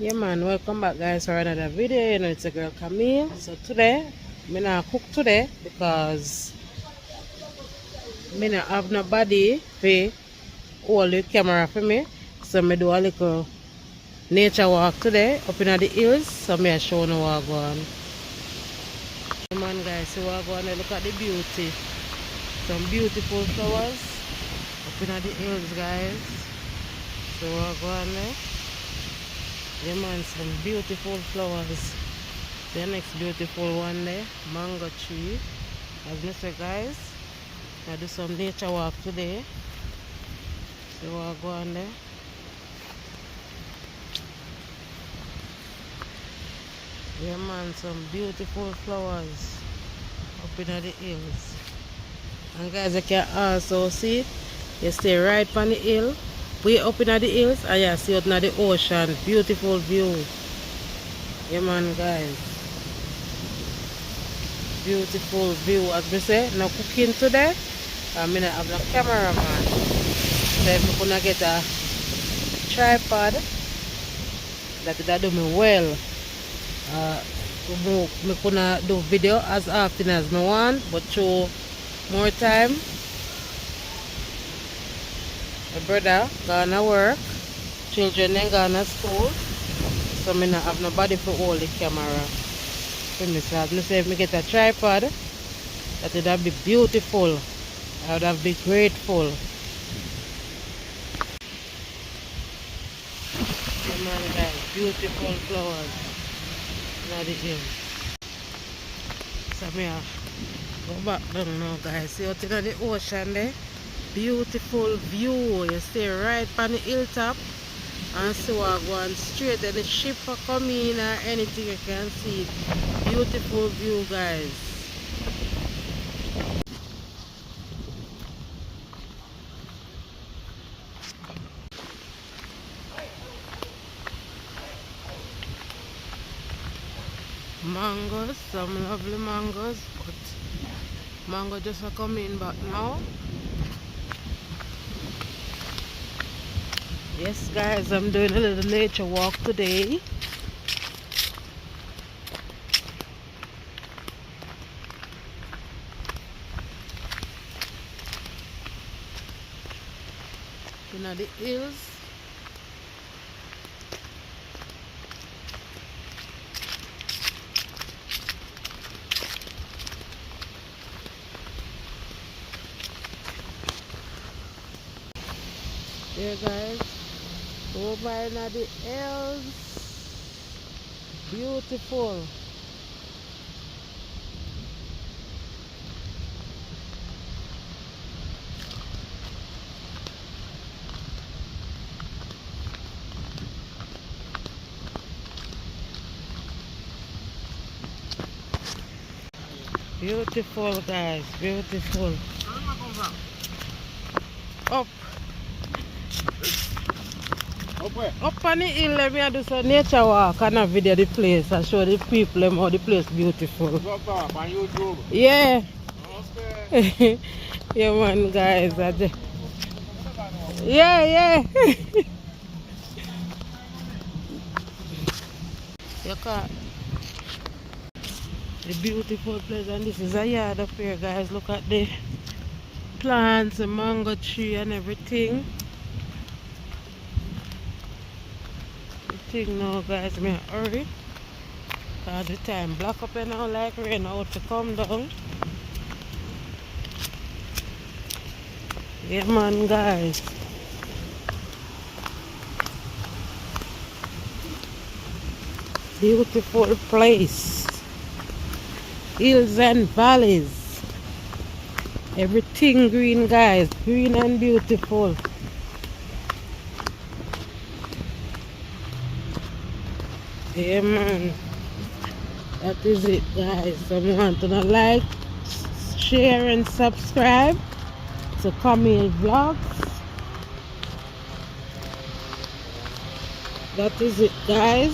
Yeah man, welcome back guys for another video. You know it's a girl Camille. So today, me not cook today because me not have nobody to hold the camera for me. So me do a little nature walk today up in the hills. So me I show you what I go on. Yeah, man guys, see what I go on. Look at the beauty. Some beautiful flowers up in the hills guys. So what I go on there. Yeah man, some beautiful flowers. The next beautiful one there, mango tree. As I say guys, I do some nature walk today. So I go on there. Yeah man, some beautiful flowers up in the hills. And guys, you can also see, you stay right on the hill, way up in the hills, and you see out in the ocean. Beautiful view. Yeah man guys. Beautiful view. As we say, no cooking today. I mean I have no cameraman. So if I gonna get a tripod that do me well. Me gonna do video as often as me want, but show more time. My brother gonna work, children then gonna school, so me not have nobody for hold the camera. So as me say, if me get a tripod, that would have be beautiful. I would have been grateful. Yeah, man, guys, beautiful flowers in the hills. So me go back down now guys. See out in the ocean there. Beautiful view. You stay right on the hilltop and see what going straight and the ship for coming or anything you can see. Beautiful view guys. Mangoes, some lovely mangoes, but mango just are coming back now. Yes guys, I'm doing a little nature walk today. In the hills. Yeah guys, over in the hills, beautiful. Beautiful guys, beautiful. Up. Up on the hill, let me do some nature walk and a video the place and show the people how the place beautiful. On YouTube? Yeah. Okay. Yeah man guys. Yeah. You can the beautiful place, and this is a yard up here guys. Look at the plants, the mango tree and everything. Now guys, me hurry because the time black up and now like rain out to come down. Yeah man guys, beautiful place, hills and valleys, everything green guys, green and beautiful. Yeah man, that is it guys. Someone to like, share and subscribe to Camille Vlogs. That is it guys.